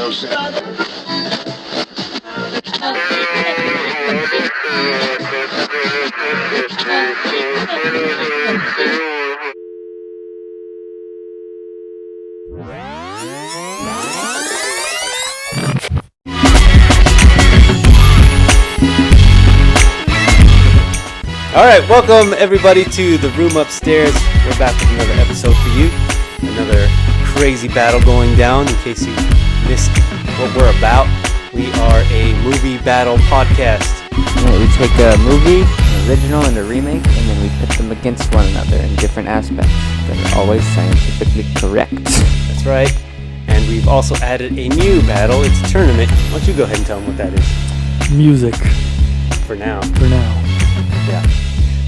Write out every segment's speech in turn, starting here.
All right, welcome everybody to the room upstairs. We're back with another episode for you. Another crazy battle going down. In case you missed what we're about, we are a movie battle podcast. Yeah, we take a movie, an original, and a remake, and then we pit them against one another in different aspects that are always scientifically correct. That's right. And we've also added a new battle. It's a tournament. Why don't you go ahead and tell them what that is? Music. For now. Yeah.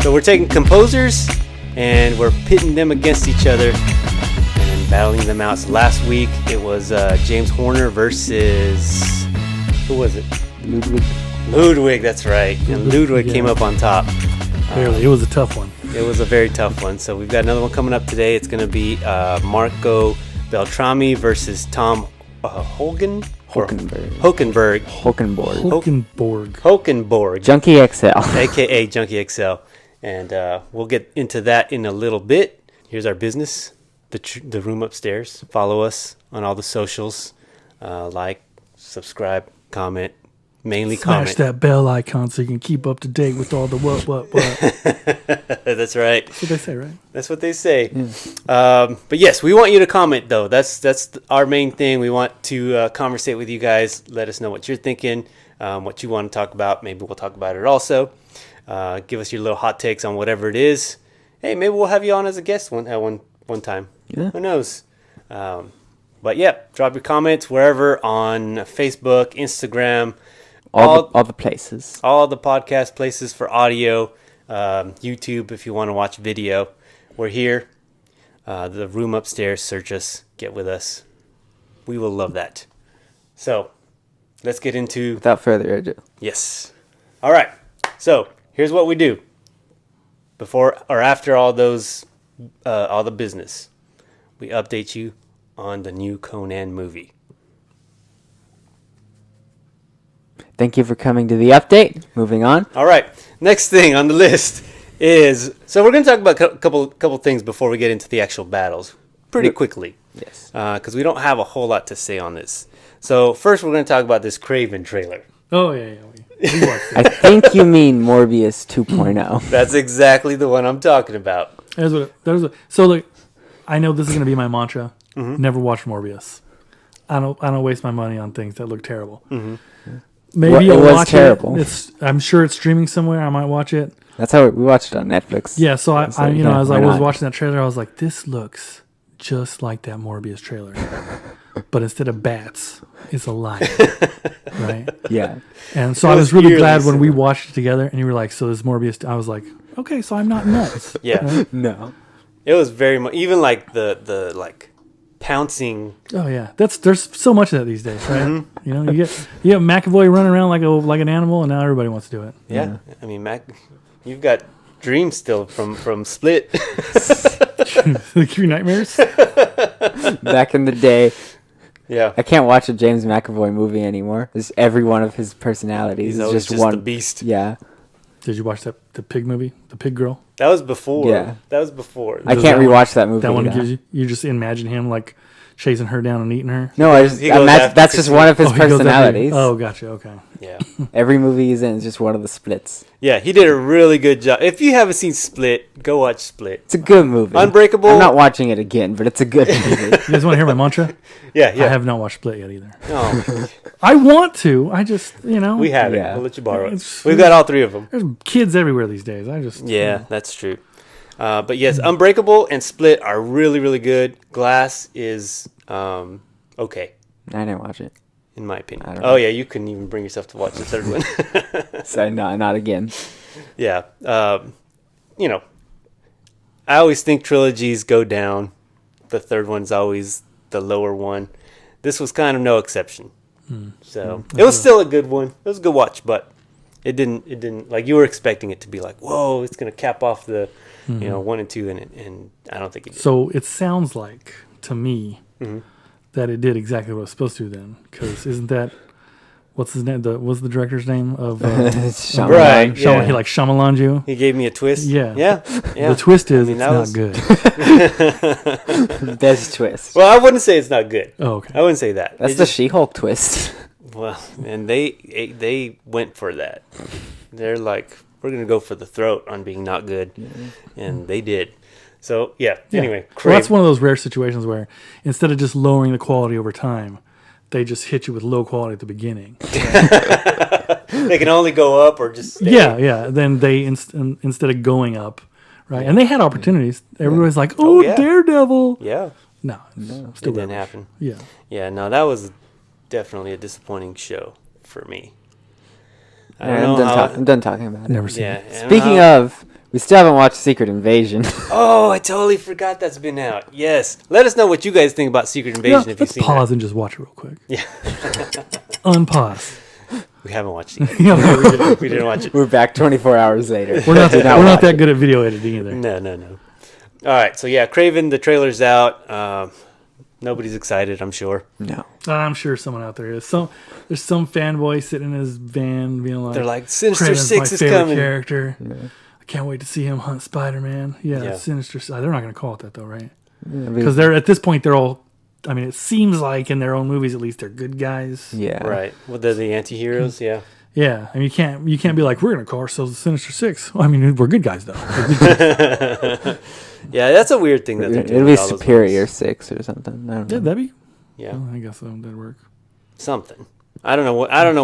So we're taking composers and we're pitting them against each other and battling them out. So last week it was James Horner versus, who was it? Ludwig, that's right. And Ludwig came up on top. Barely. It was a tough one. It was a very tough one. So we've got another one coming up today. It's going to be Marco Beltrami versus Tom Holkenborg. JunkieXL. AKA JunkieXL. And we'll get into that in a little bit. Here's our business, the room upstairs. Follow us on all the socials. Like, subscribe, comment, mainly comment. Smash that bell icon so you can keep up to date with all the what. That's right. That's what they say, right? That's what they say. Yeah. But yes, we want you to comment, though. That's our main thing. We want to conversate with you guys. Let us know what you're thinking, what you want to talk about. Maybe we'll talk about it also. Give us your little hot takes on whatever it is. Hey, maybe we'll have you on as a guest one time. Yeah. Who knows? But yeah, drop your comments wherever on Facebook, Instagram, all the places. All the podcast places for audio, YouTube if you want to watch video. We're here. The room upstairs. Search us. Get with us. We will love that. So, let's get into... Without further ado. Yes. All right. So, here's what we do. Before or after all those, all the business, we update you on the new Conan movie. Thank you for coming to the update. Moving on. All right. Next thing on the list is... So we're going to talk about a couple things before we get into the actual battles. Pretty quickly. Yes. Because we don't have a whole lot to say on this. So first we're going to talk about this Craven trailer. Oh, yeah. I think you mean Morbius 2.0. That's exactly the one I'm talking about. So, like, I know this is going to be my mantra. Mm-hmm. Never watch Morbius. I don't waste my money on things that look terrible. Mm-hmm. Maybe I'll watch terrible. I'm sure it's streaming somewhere. I might watch it. That's how we watched it on Netflix. Yeah, so as I was watching that trailer, I was like, this looks just like that Morbius trailer. But instead of bats, it's a lion. Right? Yeah. And so I was really glad when we watched it together and you were like, so this Morbius, I was like, okay, so I'm not nuts. Yeah. Right? No. It was very much, even like the like pouncing. Oh yeah, there's so much of that these days, right? Mm-hmm. You know, you have McAvoy running around like an animal, and now everybody wants to do it. Yeah. I mean, you've got dreams still from Split. Like your nightmares. Back in the day. Yeah. I can't watch a James McAvoy movie anymore. It's every one of his personalities. He's just one the beast. Yeah. Did you watch the Pig movie, The Pig Girl? That was before. Yeah. That was before. I can't rewatch that movie. That one gives you just imagine him like chasing her down and eating her. No, that's just one of his personalities. Oh, gotcha. Okay. Yeah. Every movie he's in is just one of the Splits. Yeah, he did a really good job. If you haven't seen Split, go watch Split. It's a good movie. Unbreakable. I'm not watching it again, but it's a good movie. You guys want to hear my mantra? Yeah. I have not watched Split yet either. Oh. I want to. I just, you know. We have it. Yeah. We'll let you borrow it. We've got all three of them. There's kids everywhere these days. Yeah, that's true. But yes, Unbreakable and Split are really, really good. Glass is okay. I didn't watch it. In my opinion. Oh, yeah, you couldn't even bring yourself to watch the third one. So, no, not again. Yeah. You know, I always think trilogies go down. The third one's always the lower one. This was kind of no exception. So, it was still a good one. It was a good watch, but it didn't, like, you were expecting it to be like, whoa, it's going to cap off the, you know, 1 and 2, and I don't think it did. So, it sounds like, to me, that it did exactly what it was supposed to then. Because isn't that, what's his name? What's the director's name of Shyamalan. Right, Shyamalan, yeah. he like Shyamalan you. He gave me a twist. Yeah. Yeah. The twist is it's that not was- good. Best twist. Well, I wouldn't say it's not good. Oh, okay. I wouldn't say that. That's It the just- She-Hulk twist. Well, and they went for that. They're like, we're gonna go for the throat on being not good, and they did. So yeah. Anyway, Well, that's one of those rare situations where instead of just lowering the quality over time, they just hit you with low quality at the beginning. they can only go up or just stay. Yeah. Then they instead of going up, right? And they had opportunities. Everybody's like, "Oh, yeah. Daredevil." Yeah. No, It still didn't Daredevil. happen. Yeah. Yeah. No, that was definitely a disappointing show for me. I don't I'm know done, how. I'm done talking about it. Never seen Yeah. it. I don't Speaking know how- of, we still haven't watched Secret Invasion. Oh, I totally forgot that's been out. Yes. Let us know what you guys think about Secret Invasion if you've Let's seen pause and just watch it real quick. Yeah. Unpause. that. We haven't watched it. Yeah, We didn't watch it. We're back 24 hours later. we're not Did not we're not watch that it. good at video editing either. No. All right. So yeah, Craven, the trailer's out. Nobody's excited, I'm sure. No. I'm sure someone out there is. There's some fanboy sitting in his van being like, They're like, Sinister Kraven's Six my is favorite coming. character. I can't wait to see him hunt Spider-Man. Yeah. Sinister. They're not going to call it that though, right? Yeah, Because they're at this point they're all. I mean, it seems like in their own movies, at least, they're good guys. yeah. Right. Well, they're the anti-heroes, yeah. Yeah, and you can't be like, we're going to call ourselves the Sinister Six. Well, I mean, we're good guys though. Yeah, that's a weird thing that they're doing. It'll be with all those Superior movies. 6 or something. I don't Yeah, know. that'd be. Yeah, I guess that'd work. something. I don't know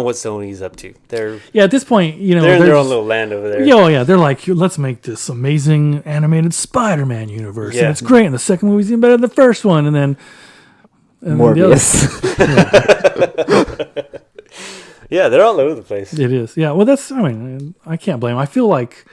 what Sony's up to. They're Yeah, at this point, in their they're own just- little land over there. Yeah, oh yeah, they're like, let's make this amazing animated Spider-Man universe, Yeah. and it's great. And the second movie's even better than the first one, and then Morbius. Yeah, they're all over the place. It is. Yeah. Well, I can't blame 'em. I feel like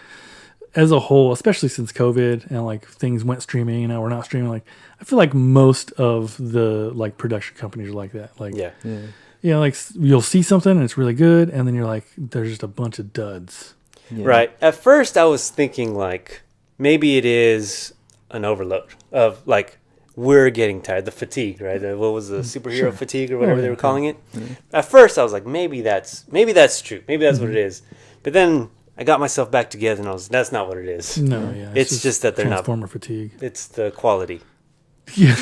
as a whole, especially since COVID and like things went streaming and now we're not streaming, like I feel like most of the like production companies are like that. Like, Yeah. like you'll see something and it's really good. And then you're like, there's just a bunch of duds. Yeah. Right. At first, I was thinking like maybe it is an overload of like we're getting tired, the fatigue, right? What was the superhero fatigue or whatever they were calling it? At first, I was like, maybe that's true. Maybe that's what it is. But then I got myself back together and that's not what it is. No, yeah. It's just that they're not. Transformer fatigue. It's the quality. Yeah.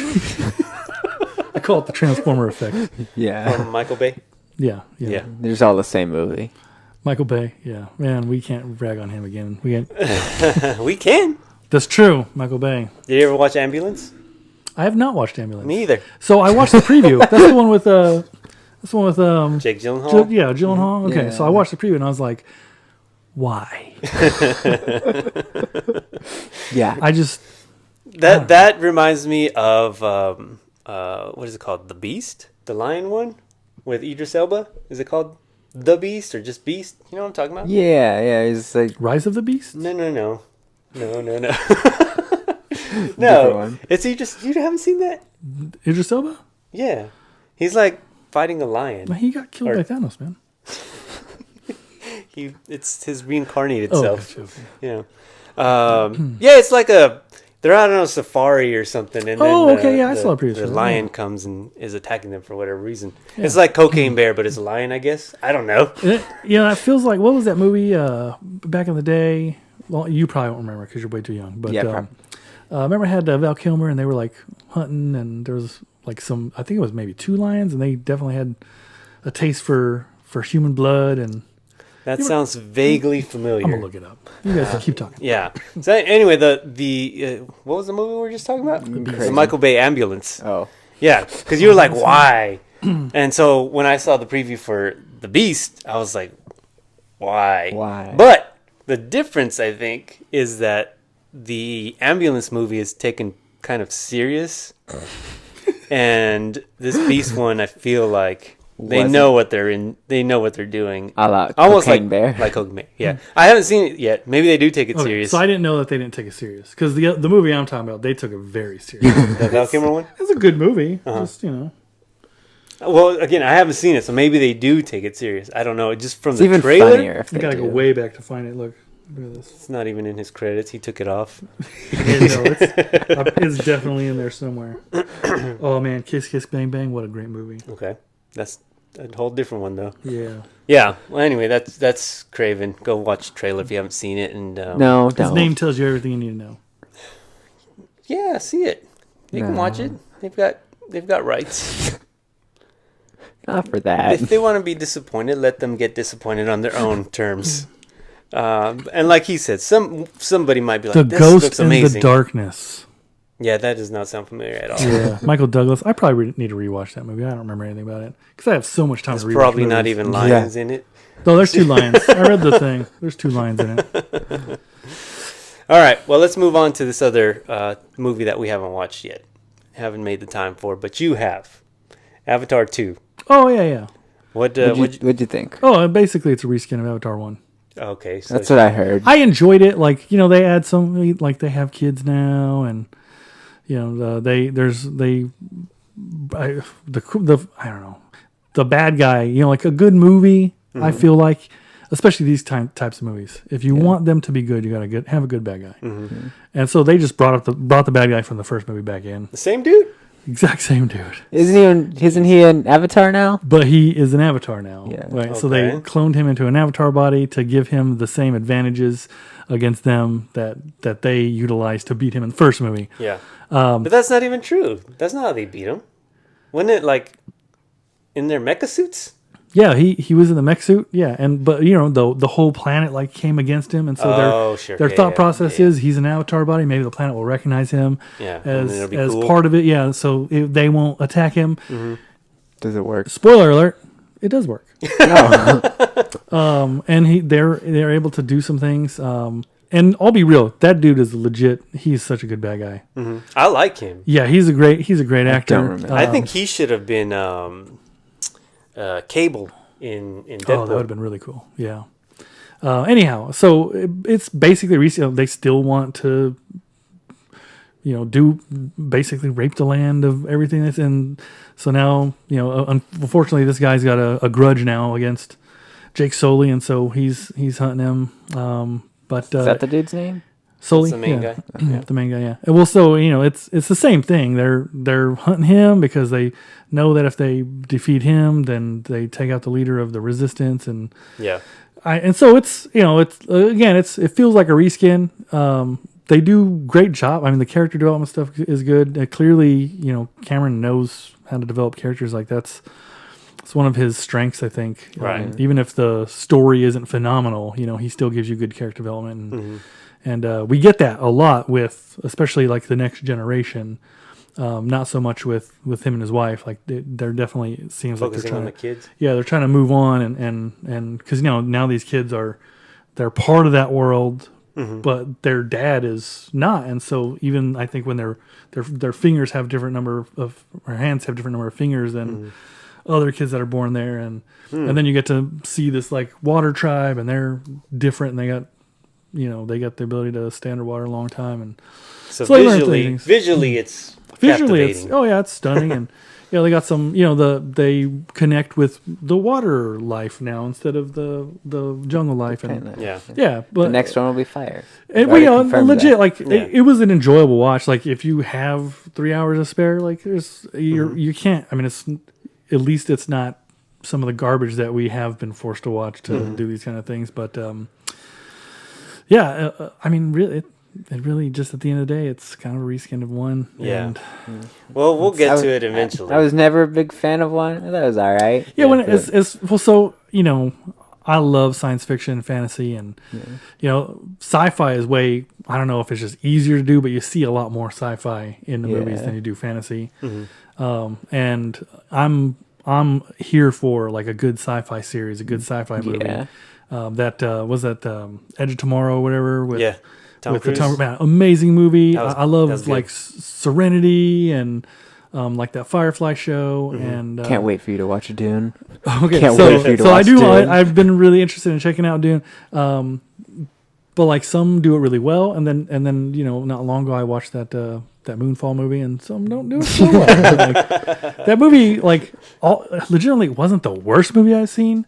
I call it the Transformer effect. Yeah. From Michael Bay. Yeah. Yeah. There's all the same movie. Michael Bay. Yeah. Man, we can't brag on him again. We can. That's true. Michael Bay. Did you ever watch Ambulance? I have not watched Ambulance. Me either. So I watched the preview. That's the one with Jake Gyllenhaal. Yeah, Gyllenhaal. Okay, Yeah. so I watched the preview and I was like, why? Yeah. I just That reminds me of what is it called? The Beast, the lion one with Idris Elba. Is it called The Beast or just Beast? You know what I'm talking about? yeah. It's like Rise of the Beast. No. different No, one. it's Idris. You haven't seen that? Idris Elba. Yeah, he's like fighting a lion. Man, he got killed Or- by Thanos, man. It's his reincarnated Oh, self. gotcha, okay. You know, yeah, it's like they're out on a safari or something, and Oh, then okay, yeah, I saw a previous the one, lion comes and is attacking them for whatever reason. It's like Cocaine Bear, but it's a lion, I guess. I don't know. It feels like, what was that movie back in the day? Well, you probably won't remember because you're way too young. But Yeah, probably. remember I had Val Kilmer and they were like hunting and there was like I think it was maybe 2 lions and they definitely had a taste for human blood and That sounds vaguely familiar. I'm gonna look it up. You guys keep talking. Yeah. So anyway, the what was the movie we were just talking about? The Michael Bay Ambulance. Oh. Yeah, because you were like, why? And so when I saw the preview for The Beast, I was like, why? Why? But the difference, I think, is that the Ambulance movie is taken kind of serious, and this Beast one, I feel like they Wasn't. know what they're in. They know what they're doing. A la Almost Cocaine like Bear. like Cocaine Bear. Yeah, I haven't seen it yet. Maybe they do take it Okay, serious. so I didn't know that they didn't take it serious because the movie I'm talking about they took it very serious. The Val Kilmer one. It's a good movie. Uh-huh. Just Well, again, I haven't seen it, so maybe they do take it serious. I don't know. Just from It's the even trailer. funnier if you they gotta do. go way back to find it. Look, Look at this. It's not even in his credits. He took it off. It's definitely in there somewhere. Oh man, Kiss Kiss Bang Bang! What a great movie. Okay, that's a whole different one though. Yeah. Yeah. Well, anyway, that's Craven. Go watch the trailer if you haven't seen it. And No, His don't. name tells you everything you need to know. yeah, see it. You can watch it. They've got rights. Not for that. If they want to be disappointed, let them get disappointed on their own terms. And like he said, somebody might be like, The "This Ghost looks in amazing." the Darkness. Yeah, that does not sound familiar at all. Yeah, Michael Douglas. I probably need to rewatch that movie. I don't remember anything about it because I have so much time There's to rewatch. probably movies. not even lions in it. No, there's 2 lions. I read the thing. There's 2 lions in it. All right, well, let's move on to this other movie that we haven't watched yet. Haven't made the time for, but you have. Avatar 2. Oh yeah. What'd you think? Oh, basically it's a reskin of Avatar 1. Okay, so That's what I heard. I enjoyed it. Like, they add some, like they have kids now, and I don't know, the bad guy. Like a good movie. Mm-hmm. I feel like, especially these types of movies, if you want them to be good, you gotta have a good bad guy. Mm-hmm. And so they just brought the bad guy from the first movie back in. the same dude? Exact same dude. Isn't he an Avatar now? But he is an Avatar now. Yeah. Right. Okay. So they cloned him into an Avatar body to give him the same advantages against them that they utilized to beat him in the first movie. Yeah. But that's not even true. That's not how they beat him. Wasn't it like in their mecha suits? Yeah, he was in the mech suit. Yeah, but the whole planet like came against him, and so their thought process is he's an Avatar body. Maybe the planet will recognize him as cool. part of it. Yeah, so they won't attack him. Mm-hmm. Does it work? Spoiler alert: it does work. No. And they're able to do some things. And I'll be real, that dude is legit. He's such a good bad guy. Mm-hmm. I like him. Yeah, he's a great actor. I think he should have been Cable in Deadpool. Oh, that would have been really cool. Yeah. Anyhow, so it's basically they still want to, do basically rape the land of everything that's in. So now, unfortunately, this guy's got a grudge now against Jake Sully, and so he's hunting him. But is that the dude's name? Sully, the main guy. Yeah, the main guy. Yeah. And well, so it's the same thing. They're hunting him because they know that if they defeat him, then they take out the leader of the resistance, and so it feels like a reskin. They do great job. I mean, the character development stuff is good. Clearly, Cameron knows how to develop characters. Like it's one of his strengths, I think. Right. Even if the story isn't phenomenal, he still gives you good character development. And we get that a lot with, especially like the next generation. Not so much with him and his wife. Like they're definitely, it seems focusing like they're on the kids. Yeah, they're trying to move on and because now these kids they're part of that world, but their dad is not. And so even I think when their fingers have different number of, or hands have different number of fingers than other kids that are born there, and then you get to see this like water tribe, and they're different, and they got the ability to stay underwater a long time, and so visually it's captivating. It's stunning, and they got some they connect with the water life now instead of the jungle life, and but the next one will be fire. And legit that. It was an enjoyable watch. Like if you have 3 hours to spare, like there's you can't. I mean, at least it's not some of the garbage that we have been forced to watch to do these kind of things, but. I mean, really, it really just at the end of the day, it's kind of a reskin of one. Yeah. Well, we'll get to it eventually. I was never a big fan of one. I thought it was all right. Yeah, when it's well, so I love science fiction, fantasy, and sci-fi is way. I don't know if it's just easier to do, but you see a lot more sci-fi in the movies than you do fantasy. And I'm here for like a good sci-fi series, a good sci-fi movie. Yeah. Edge of Tomorrow or whatever with Tom Cruise. Amazing movie. I love like Serenity and like that Firefly show and can't wait for you to watch Dune. Okay, can't wait for you to watch Dune. I've been really interested in checking out Dune. But like some do it really well, and then not long ago I watched that Moonfall movie, and some don't do it so well. That movie legitimately wasn't the worst movie I've seen.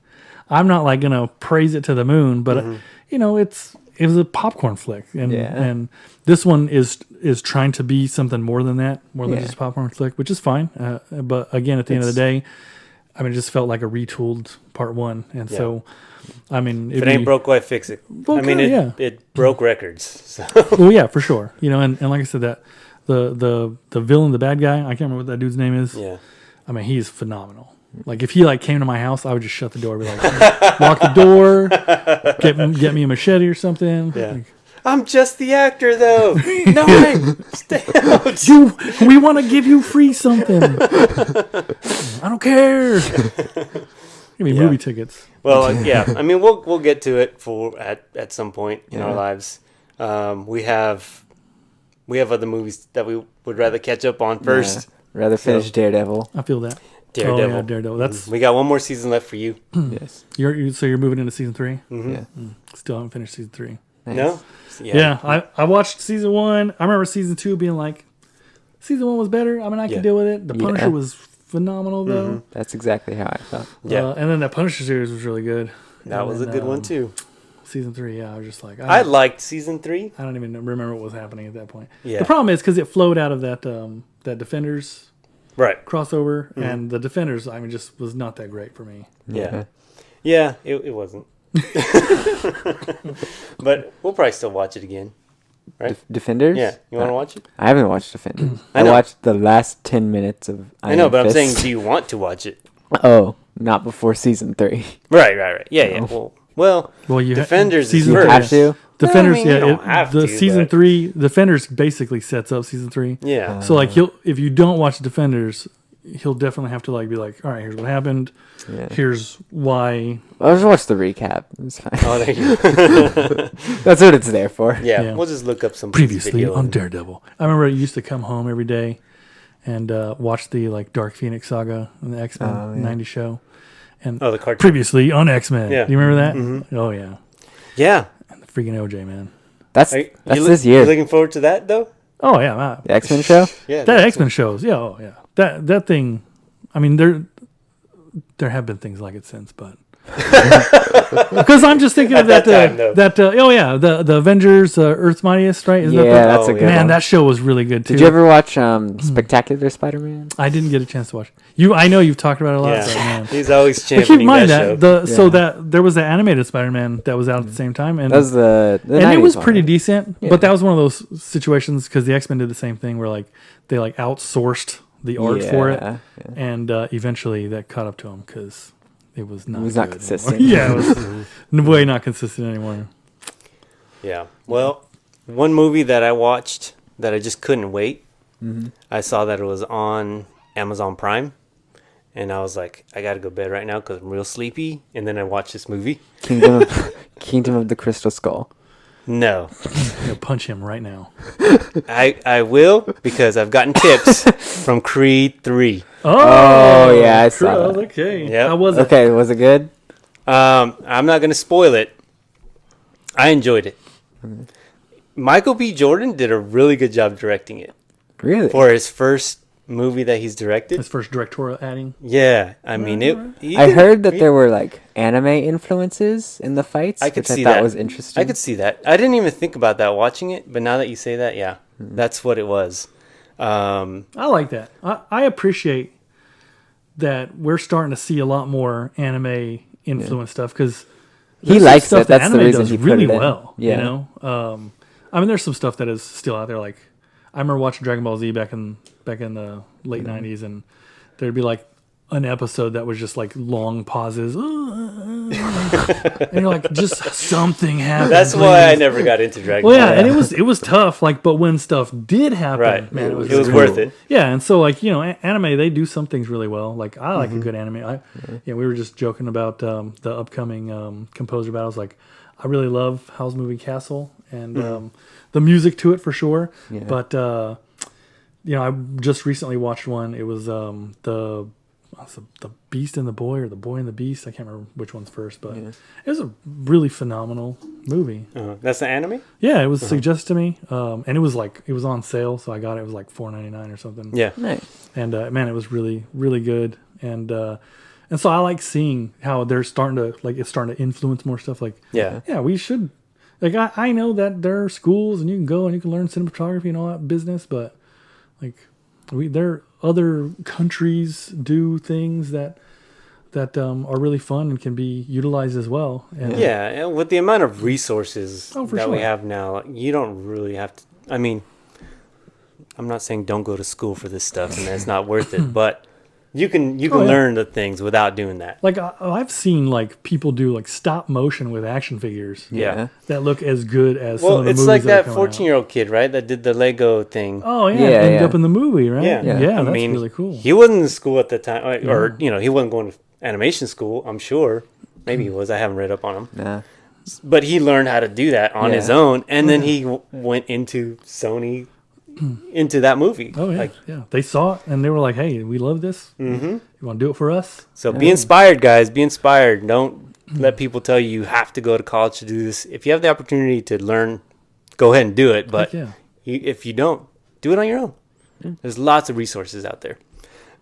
I'm not like gonna praise it to the moon, but it's it was a popcorn flick, and Yeah. and this one is trying to be something more than that, more than just a popcorn flick, which is fine. But again, at the end of the day, I mean, it just felt like a retooled part one, and so I mean, if it ain't broke, why fix it? Well, I mean, it broke records. So. Well, yeah, for sure. You know, and like I said, that the villain, the bad guy, I can't remember what that dude's name is. Yeah, I mean, he's phenomenal. Like if he like came to my house, I would just shut the door, be like, lock the door, get me a machete or something. Yeah. Like, I'm just the actor, though. No, stay out. We want to give you free something. I don't care. Give me movie tickets. Well, yeah. I mean, we'll get to it at some point in our lives. We have other movies that we would rather catch up on first. Rather finish Daredevil. I feel that. Daredevil. Oh, yeah, Daredevil. We got one more season left for you. Yes. So you're moving into season 3? Mm-hmm. Yeah. Still haven't finished season 3. Nice. No? Yeah, I watched season 1. I remember season 2 being like, season 1 was better. I mean, I could deal with it. The Punisher was phenomenal, though. Mm-hmm. That's exactly how I felt. Yeah. And then that Punisher series was really good. That was a good one, too. Season 3, I was just like... I liked season 3. I don't even remember what was happening at that point. Yeah. The problem is because it flowed out of that Defenders crossover, and the Defenders, I mean, just was not that great for me. Yeah. Yeah, it wasn't. But we'll probably still watch it again. Right? Defenders? Yeah. You want to watch it? I haven't watched Defenders. I I know. watched the last 10 minutes of Iron I know, but I'm saying, Fist. do you want to watch it? Oh, not before season 3. Right. Yeah. Well, you Defenders season is You first. have to? Defenders, I mean, you don't have the to, season but- 3, Defenders basically sets up season 3. Yeah. So like if you don't watch Defenders, he'll definitely have to like be like, all right, here's what happened. Yeah. Here's why. I'll just watch the recap. It's fine. Oh, there you go. That's what it's there for. Yeah, we'll just look up some Previously video on and- Daredevil. I remember I used to come home every day and watch the like Dark Phoenix saga and the X-Men 90 show. And Oh, the cartoon. previously on X-Men. Yeah. Do you remember that? Mm-hmm. Oh yeah. Yeah. And the freaking OJ, man. That's You this year. You looking forward to that though? Oh yeah. The X-Men show? Yeah. That X-Men shows. Yeah, oh yeah. That thing, I mean there have been things like it since, but because I'm just thinking of At that that time, though. the Avengers Earth's Mightiest, right? Isn't Yeah, that that's a good man, one. that show was really good too. Did you ever watch Spectacular Spider-Man? I didn't get a chance to watch. I know you've talked about it a lot, Yeah. but man. He's always But keep in championing mind that that show. so that there was the animated Spider-Man that was out at the same time, and That was the and it 90s was one, pretty right? decent. Yeah. But that was one of those situations because the X-Men did the same thing where like they like outsourced the art for it, Yeah. and eventually that caught up to them because it was not. It was not good consistent. anymore. Yeah, it was way not consistent anymore. Yeah. Well, one movie that I watched that I just couldn't wait. Mm-hmm. I saw that it was on Amazon Prime, and I was like, I gotta go to bed right now because I'm real sleepy. And then I watched this movie. Kingdom of the Crystal Skull. No, I'm gonna punch him right now. I will because I've gotten tips from Creed 3. Oh, yeah, I saw that. Okay, Yep. how was it? Okay, was it good? I'm not gonna spoil it. I enjoyed it. Michael B. Jordan did a really good job directing it Really? for his first movie that he's directed. His first directorial adding. Yeah, I mean it. I heard that there were like anime influences in the fights, I could which see I thought that. was interesting. I could see that. I didn't even think about that watching it, but now that you say that, yeah, that's what it was. I like that. I appreciate that we're starting to see a lot more anime influence stuff because He likes stuff it. That's the anime reason does he put really it in. well. Yeah. You know, I mean, there's some stuff that is still out there. Like I remember watching Dragon Ball Z back in the late '90s, and there'd be like an episode that was just like long pauses, and you're like, just something happened. That's why I please. never got into Dragon Well, Ball. yeah, and it was tough. Like, but when stuff did happen, Right. man, It was really worth cool. it. Yeah, and so like anime, they do some things really well. Like I like a good anime. We were just joking about the upcoming composer battles. Like I really love Howl's Moving Castle and the music to it for sure. Yeah. But I just recently watched one. It was the Beast and the Boy or the Boy and the Beast. I can't remember which one's first, but it was a really phenomenal movie. That's the anime? Yeah, it was suggested to me, and it was on sale, so I got it. It was like $4.99 or something. Yeah. Nice. And man, it was really, really good. And so I like seeing how they're starting to influence more stuff. Like, Yeah. we should, Like I know that there are schools and you can go and you can learn cinematography and all that business, but like there other countries do things that are really fun and can be utilized as well. And and with the amount of resources that we sure. have now, you don't really have to. I mean, I'm not saying don't go to school for this stuff and it's not worth it, but you can learn the things without doing that. Like I've seen like people do like stop motion with action figures. Yeah. That look as good as some of the it's movies like that are coming 14-year-old kid, right? That did the Lego thing. Oh yeah, ended up in the movie, right? Yeah, that's really cool. He wasn't in school at the time, or he wasn't going to animation school. I'm sure, maybe he was. I haven't read up on him. Nah. But he learned how to do that on his own, and then he went into Sony, into that movie. Oh yeah, They saw it and they were like, "Hey, we love this. Mm-hmm. You want to do it for us?" So be inspired, guys. Be inspired. Don't let people tell you have to go to college to do this. If you have the opportunity to learn, go ahead and do it. But if you don't, do it on your own. There's lots of resources out there.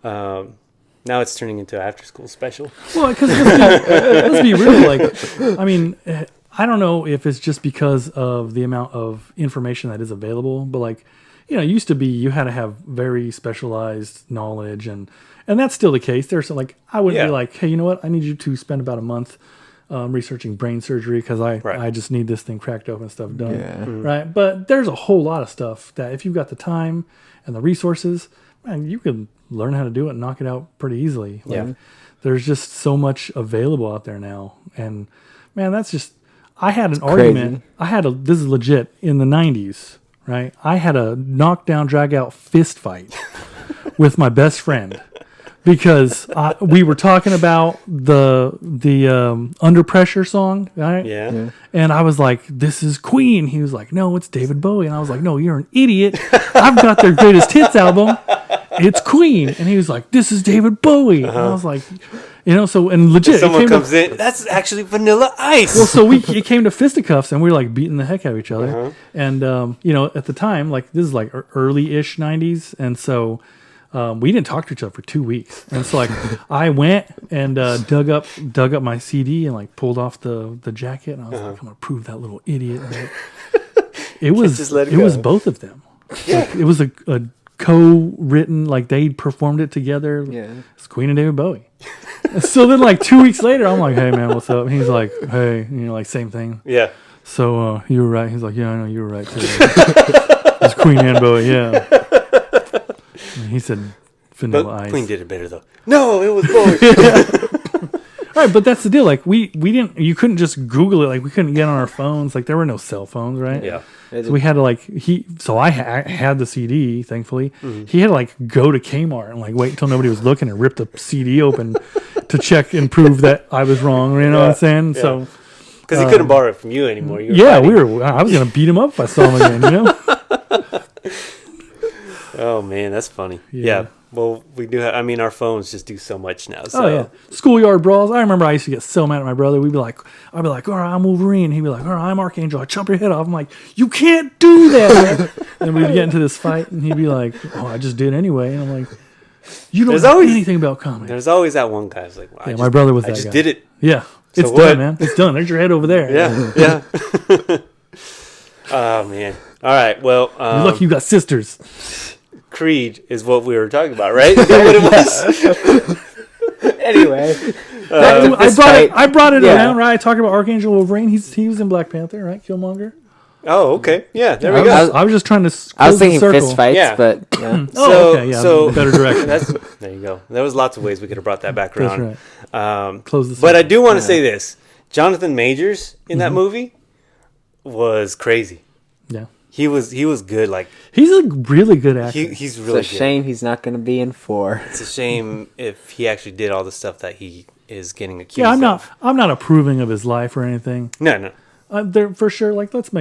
Now it's turning into an after-school special. Well, because let's be real. Like, I mean, I don't know if it's just because of the amount of information that is available, but like, it used to be you had to have very specialized knowledge, and that's still the case. There's like, I wouldn't be like, hey, you know what? I need you to spend about a month researching brain surgery because I just need this thing cracked open and stuff done. Right? But there's a whole lot of stuff that if you've got the time and the resources, man, you can learn how to do it and knock it out pretty easily. Like, there's just so much available out there now. And man, that's just, I had an argument. This is legit, in the 90s, right? I had a knockdown, drag out fist fight with my best friend because we were talking about the Under Pressure song, right? Yeah. And I was like, this is Queen. He was like, no, it's David Bowie. And I was like, no, you're an idiot. I've got their greatest hits album. It's Queen. And he was like, this is David Bowie. And I was like, so, and legit. Someone comes in, that's actually Vanilla Ice. Well, so it came to fisticuffs and we were like beating the heck out of each other. And, at the time, like this is like early-ish 90s. And so we didn't talk to each other for 2 weeks. And so like I went and dug up my CD and like pulled off the jacket. And I was like, I'm going to prove that little idiot. It was both of them. Yeah. Like, it was a co-written, like they performed it together. Yeah. It's Queen and David Bowie. So then like 2 weeks later, I'm like, hey man, what's up? And he's like, hey, like same thing. Yeah. So you were right. He's like, yeah, I know you were right too. It's Queen and Bowie, yeah. And he said Vanilla Ice. Queen did it better though. No, it was Bowie. All right, but that's the deal. Like we didn't, you couldn't just Google it. Like we couldn't get on our phones. Like there were no cell phones, right? Yeah. So we had to so I had the CD, thankfully. He had to like go to Kmart and like wait until nobody was looking and rip the CD open to check and prove that I was wrong. You know what I'm saying? Yeah. So because he couldn't borrow it from you anymore. I was gonna beat him up if I saw him again. Oh man, that's funny. Yeah. Well, we do have, our phones just do so much now. So. Oh, yeah. Schoolyard brawls. I remember I used to get so mad at my brother. I'd be like, all right, I'm Wolverine. He'd be like, all right, I'm Archangel. I'd chop your head off. I'm like, you can't do that. And we'd get into this fight, and he'd be like, oh, I just did anyway. And I'm like, you don't know anything about comedy. There's always that one guy who's like, well, my brother was that guy. I just did it. Yeah. So it's done, man. It's done. There's your head over there. Yeah. Oh, man. All right. Well. You're lucky you got sisters. Creed is what we were talking about, right? Is that what it was? Anyway, I brought it around, right? I talked about Archangel Wolverine. He was in Black Panther, right? Killmonger. Oh, okay. Yeah, there we go. I was just trying to. I was thinking fist fights, but yeah. So better direction. There you go. There was lots of ways we could have brought that back around. That's right. Close the circle. But I do want to say this: Jonathan Majors in that movie was crazy. Yeah. He was good. Like he's a really good actor. He's really. It's a shame he's not going to be in 4. It's a shame if he actually did all the stuff that he is getting accused of. Yeah, I'm not approving of his life or anything. No. There for sure. Like let's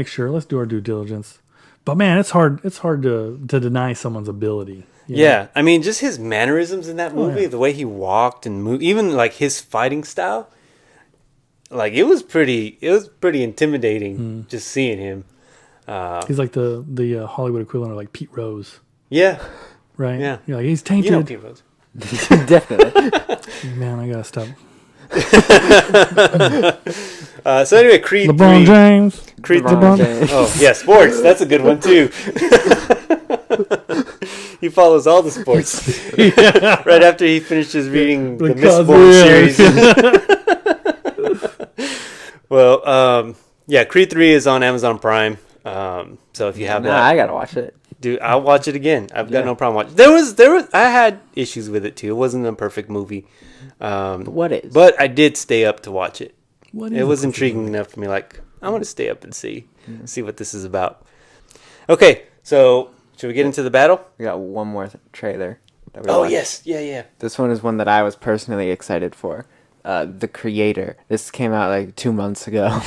do our due diligence. But man, it's hard to deny someone's ability. Yeah, just his mannerisms in that movie, the way he walked and moved, even like his fighting style. Like it was pretty intimidating just seeing him. He's like the Hollywood equivalent of like Pete Rose. Yeah. Right? Yeah. You're like, he's tainted. You know Pete Rose. Definitely. Man, I gotta stop. So anyway, Creed LeBron 3. James. Creed. LeBron. Oh yeah, sports. That's a good one too. He follows all the sports. Right after he finishes reading the Miss Sports series. Well, yeah, Creed 3 is on Amazon Prime. So if you have that, I gotta watch it. Dude, I'll watch it again. I've got no problem watching. There was. I had issues with it too. It wasn't a perfect movie. What is? But I did stay up to watch it. It was intriguing enough for me. Like, I want to stay up and see what this is about. Okay, so should we get into the battle? We got one more trailer. That we Oh watched. yes, yeah. This one is one that I was personally excited for. The Creator. This came out like 2 months ago.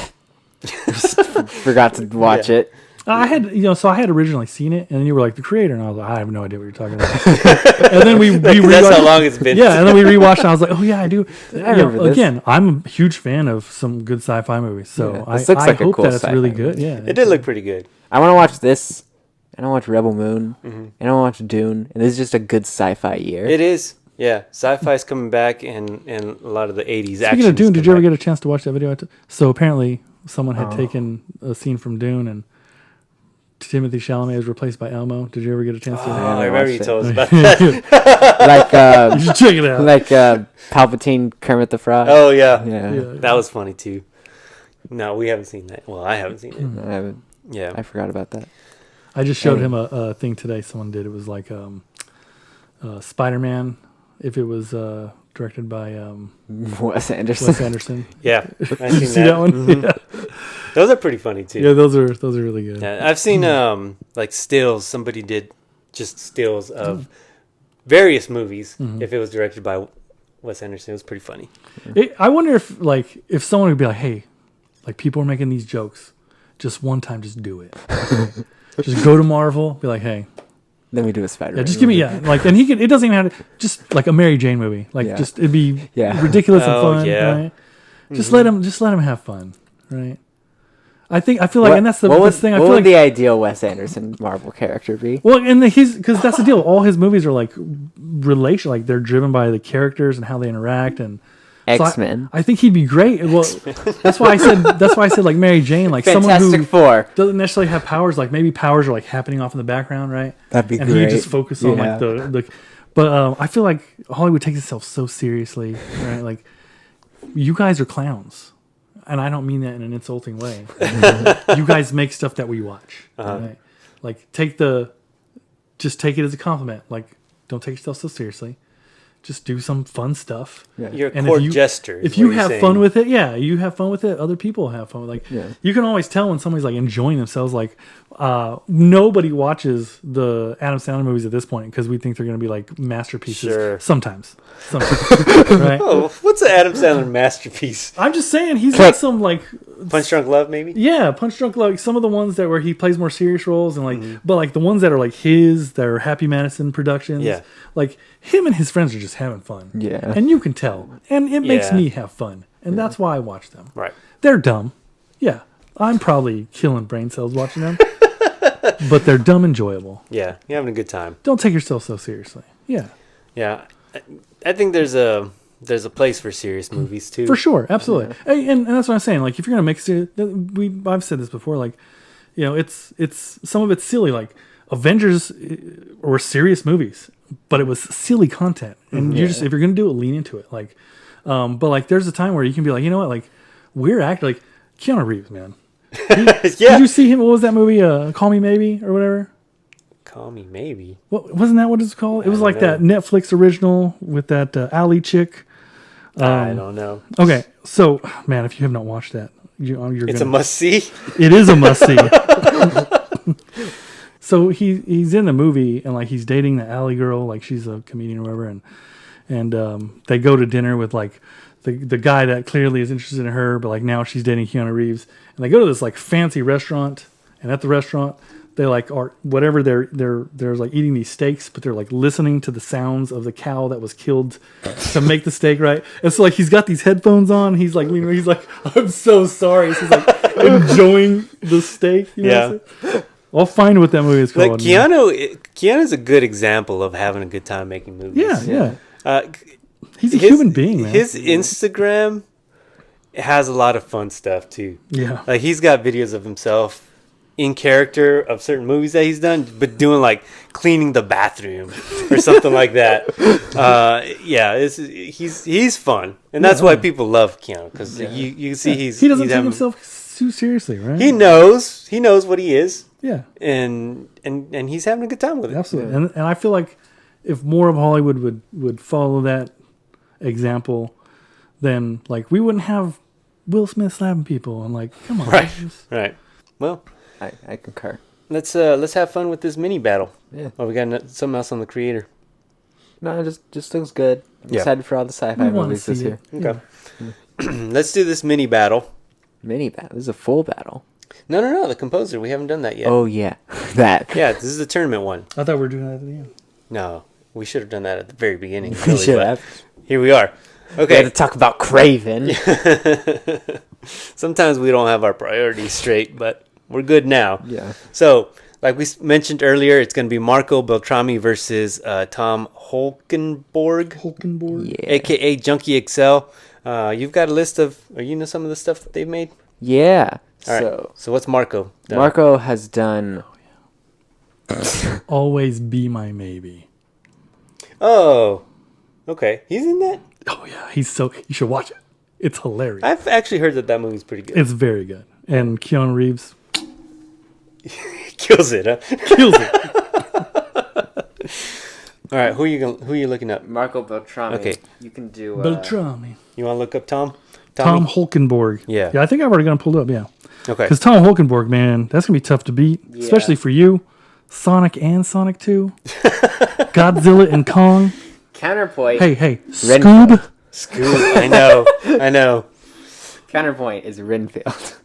Just forgot to watch it. I had originally seen it, and then you were like The Creator, and I was like, I have no idea what you're talking about. And then we that's how long it's been. Yeah, and then we rewatched, and I was like, oh yeah, I do. I remember this. Again, I'm a huge fan of some good sci-fi movies, so I hope that it's really good. Yeah, it did look pretty good. I want to watch this, and I want to watch Rebel Moon, and I want to watch Dune, and this is just a good sci-fi year. It is. Yeah, sci-fi's coming back, and a lot of the 80s action. Speaking of Dune, did you ever get a chance to watch that video? So apparently someone had taken a scene from Dune, and Timothy Chalamet was replaced by Elmo. Did you ever get a chance to? I remember you told us about that. Like you should check it out. Like Palpatine, Kermit the Frog. Oh yeah, that was funny too. No, we haven't seen that. Well, I haven't seen it. I haven't. Yeah, I forgot about that. I just showed him a thing today. Someone did. It was like Spider-Man. If it was directed by Wes Anderson. Yeah, I Did you see that one? Mm-hmm. Yeah. Those are pretty funny too. Yeah, those are really good. Yeah, I've seen like stills. Somebody did just stills of various movies. If it was directed by Wes Anderson, it was pretty funny. I wonder if someone would be like, hey, like people are making these jokes, just one time, just do it. Just go to Marvel, be like, hey. Then we do a Spider-Man. Yeah, just give me and he could. It doesn't even have to. Just like a Mary Jane movie, just it'd be ridiculous and fun. Yeah. Right? Just let him have fun, right? I feel like, and that's the thing. What would the ideal Wes Anderson Marvel character be? Well, and because that's the deal. All his movies are like relation, like they're driven by the characters and how they interact. And X-Men. So I think he'd be great. Well, that's why I said like Mary Jane, like Fantastic someone who Four doesn't necessarily have powers. Like maybe powers are like happening off in the background, right? That'd be and great. And he just focus on like the. But I feel like Hollywood takes itself so seriously, right? Like you guys are clowns. And I don't mean that in an insulting way. You guys make stuff that we watch. Right? Like just take it as a compliment. Like don't take yourself so seriously. Just do some fun stuff. Yeah. You're a court jester. If you have fun with it, you have fun with it. Other people have fun. Like you can always tell when somebody's like enjoying themselves. Like nobody watches the Adam Sandler movies at this point because we think they're going to be like masterpieces. Sure. Sometimes, right? Oh, what's an Adam Sandler masterpiece? I'm just saying he's got some like Punch Drunk Love, maybe. Yeah, Punch Drunk Love. Some of the ones that where he plays more serious roles and like, but like the ones that are like that are Happy Madison productions. Yeah, like him and his friends are just having fun. Yeah, and you can tell, and it makes me have fun, and that's why I watch them. Right? They're dumb. Yeah, I'm probably killing brain cells watching them, but they're dumb enjoyable. Yeah, you're having a good time. Don't take yourself so seriously. Yeah. Yeah, I think there's a place for serious movies too. For sure, absolutely, and that's what I'm saying. Like if you're gonna make I've said this before. Like, you know, it's some of it's silly. Like Avengers were serious movies, but it was silly content, and if you're gonna do it, lean into it. Like, but like there's a time where you can be like, you know what, like we're acting like Keanu Reeves, man. Did you see him? What was that movie? Call Me Maybe or whatever. Call Me Maybe. What wasn't that what it's called? It was like that Netflix original with that Ali chick. I don't know. Okay, so man, if you have not watched that, it's a must see. It is a must see. So he's in the movie and like he's dating the alley girl, like she's a comedian or whatever, and they go to dinner with like the guy that clearly is interested in her, but like now she's dating Keanu Reeves, and they go to this like fancy restaurant, and at the restaurant they like are whatever they're like eating these steaks, but they're like listening to the sounds of the cow that was killed to make the steak, right? And so like he's got these headphones on, he's like leaning, he's like, I'm so sorry. So he's like enjoying the steak. You know I'll find what that movie is called. Like Keanu's a good example of having a good time making movies. Yeah. He's a human being, man. His Instagram has a lot of fun stuff too. Yeah. Like he's got videos of himself in character of certain movies that he's done, but doing like cleaning the bathroom or something like that. He's fun, and that's why people love Keanu, because you see he doesn't take himself too seriously, right? He knows what he is. Yeah, and he's having a good time with it. Absolutely, and I feel like if more of Hollywood would follow that example, then like we wouldn't have Will Smith slapping people and like, come on, right. Well, I concur. Let's have fun with this mini battle. Yeah. Oh, we got something else on the creator. No, it just looks good. I'm excited for all the sci-fi movies this year. Okay. Yeah. Let's do this mini battle. Mini battle. This is a full battle. No. The composer. We haven't done that yet. Oh yeah, that. Yeah, this is the tournament one. I thought we were doing that at the end. No, we should have done that at the very beginning. We should have. Here we are. Okay. We had to talk about Craven. Sometimes we don't have our priorities straight, but we're good now. Yeah. So, like we mentioned earlier, it's going to be Marco Beltrami versus Tom Holkenborg. Yeah. A.K.A. JunkieXL. You've got a list of, you know some of the stuff that they've made? Yeah. All right. So what's Marco done? Marco has done... Always Be My Maybe. Oh. Okay. He's in that? Oh, yeah. You should watch it. It's hilarious. I've actually heard that movie's pretty good. It's very good. And Keanu Reeves... Kills it, huh? Kills it. All right, who are you looking up? Marco Beltrami. Okay. You can do... Beltrami. You want to look up Tom? Tom Holkenborg. Yeah. Yeah, I think I've already got him pulled up, yeah. Okay. Because Tom Holkenborg, man, that's going to be tough to beat. Yeah. Especially for you. Sonic and Sonic 2. Godzilla and Kong. Counterpoint. Hey. Scoob. I know. Counterpoint is Renfield.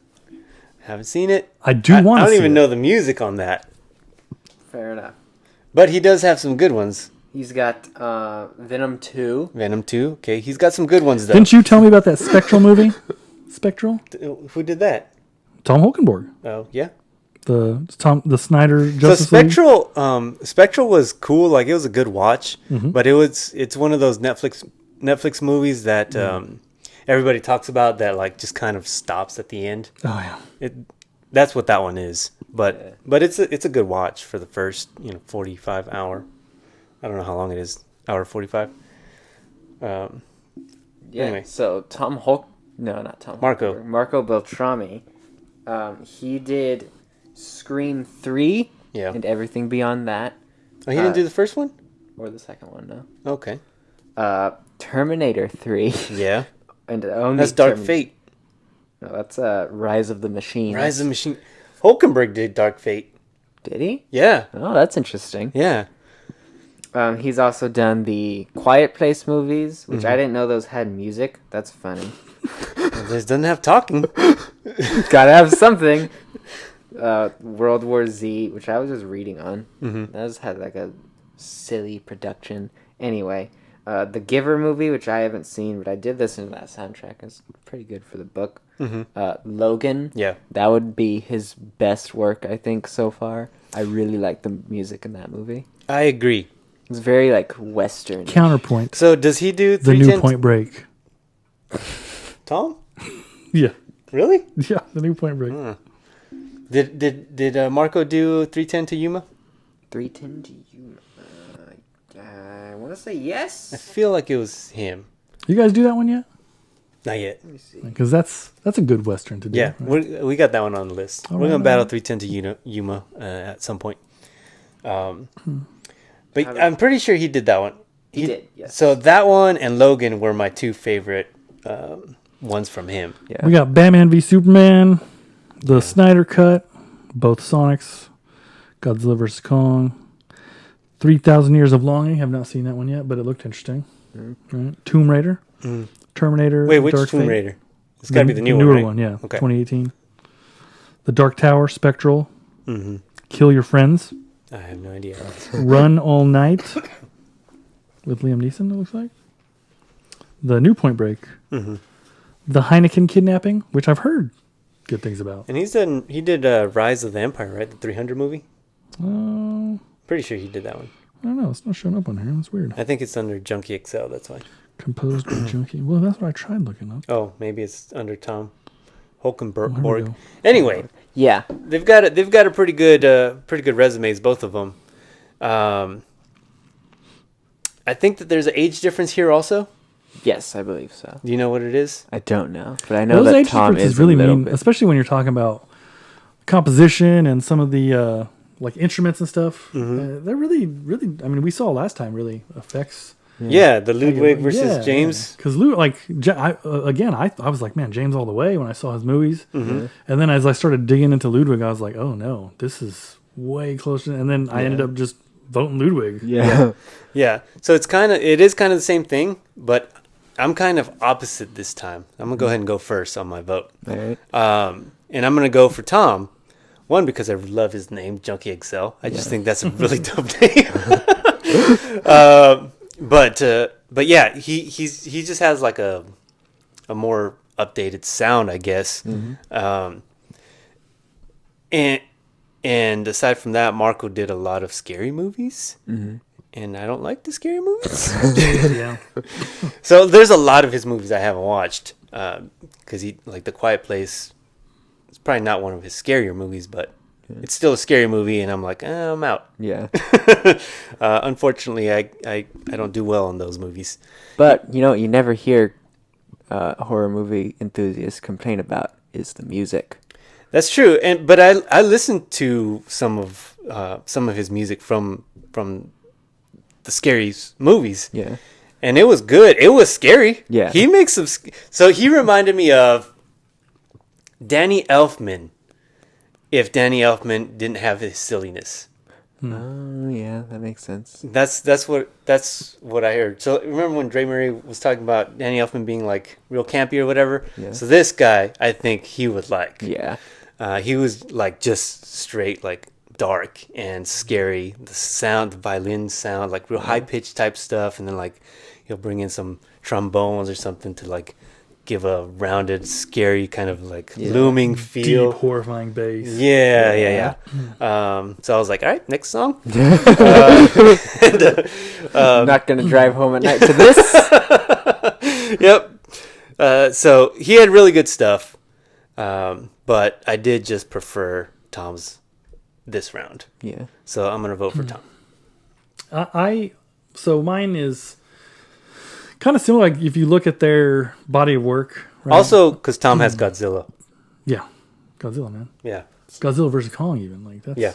Haven't seen it. I want to see it. I don't even know the music on that. Fair enough. But he does have some good ones. He's got Venom 2. Venom 2. Okay, he's got some good ones, though. Didn't you tell me about that Spectral movie? Spectral? Who did that? Tom Holkenborg. Oh, yeah. The Snyder Justice League. Spectral was cool. Like, it was a good watch. Mm-hmm. But it's one of those Netflix movies that everybody talks about that, like, just kind of stops at the end. Oh, yeah. That's what that one is. But it's a good watch for the first 45 hour. I don't know how long it is. Hour 45. Anyway. So Marco Beltrami. He did Scream 3. Yeah. And everything beyond that. Oh, he didn't do the first one? Or the second one, no. Okay. Terminator 3. Yeah. And only that's Dark Fate. No, that's Rise of the Machine. Rise of the Machine. Holkenborg did Dark Fate. Did he? Yeah. Oh, that's interesting. Yeah. He's also done the Quiet Place movies, which I didn't know those had music. That's funny. This doesn't have talking. Gotta have something. World War Z, which I was just reading on. Mm-hmm. That just had like a silly production. Anyway, the Giver movie, which I haven't seen, but I did listen to that soundtrack. It's pretty good for the book. Mm-hmm. Logan. Yeah. That would be his best work, I think, so far. I really like the music in that movie. I agree. It's very, like, Western. Counterpoint. So, does he do the New Point Break? Tom? Yeah. Really? Yeah, the New Point Break. Did Marco do 310 to Yuma? 310 to Yuma. I want to say yes. I feel like it was him. You guys do that one yet? Not yet. Let me see. Because that's a good Western to do. Yeah, right? we got that one on the list. We're going to battle 310 to Yuma at some point. But I'm pretty sure he did that one. He did, yes. So that one and Logan were my two favorite ones from him. Yeah. We got Batman v Superman, the Snyder Cut, both Sonics, Godzilla vs. Kong, 3,000 Years of Longing. Have not seen that one yet, but it looked interesting. Mm-hmm. Right. Tomb Raider, Terminator. Wait, which Dark Tomb Fate. Raider? It's got to be the newer newer one, right? one, yeah. Okay. 2018. The Dark Tower, Spectral, Kill Your Friends. I have no idea. Run All Night with Liam Neeson, it looks like. The New Point Break. Mm-hmm. The Heineken Kidnapping, which I've heard good things about. And he did Rise of the Empire, right? The 300 movie? Pretty sure he did that one. I don't know. It's not showing up on here. That's weird. I think it's under JunkieXL, that's why. Composed by Junkie. Well, that's what I tried looking up. Oh, maybe it's under Tom Holkenborg. go. Anyway, Yeah. they've got a pretty good resumes, both of them. I think that there's an age difference here also. Yes, I believe so. Do you know what it is? I don't know, but I know Those that age Tom differences is really a little mean, bit. especially when you're talking about composition and some of the like instruments and stuff. They're really. I mean, we saw last time really affects. Yeah, the Ludwig versus James. Because I was like, man, James all the way when I saw his movies. And then as I started digging into Ludwig, I was like, oh no, this is way closer. And then I ended up just voting Ludwig. Yeah. So it is kind of the same thing, but I'm kind of opposite this time. I'm gonna go ahead and go first on my vote. All right. And I'm gonna go for Tom. One, because I love his name, JunkieXL. I just think that's a really dope name. But yeah, he just has like a more updated sound, I guess. And aside from that, Marco did a lot of scary movies, and I don't like the scary movies. Yeah. So there's a lot of his movies I haven't watched because he like The Quiet Place. It's probably not one of his scarier movies, but it's still a scary movie, and I'm like, I'm out. Yeah. Unfortunately, I don't do well in those movies. But you never hear horror movie enthusiasts complain about is the music. That's true, but I listened to some of his music from the scary movies. Yeah. And it was good. It was scary. Yeah. He makes some. So he reminded me of Danny Elfman. If Danny Elfman didn't have his silliness. Oh yeah, that makes sense. That's what I heard. So remember when Dre Murray was talking about Danny Elfman being like real campy or whatever? Yeah. So this guy, I think he would like. Yeah. He was like just straight like dark and scary. The sound, the violin sound, like real high pitched type stuff, and then like he'll bring in some trombones or something to like give a rounded, scary kind of like looming feel. Deep, horrifying bass. Yeah. So I was like, all right, next song. I'm not gonna drive home at night to this. Yep. So he had really good stuff, but I did just prefer Tom's this round. Yeah. So I'm gonna vote for Tom. So mine is kind of similar. Like if you look at their body of work, right? Also, because Tom has Godzilla. Yeah, Godzilla, man. Yeah. Godzilla versus Kong, even like that's. Yeah.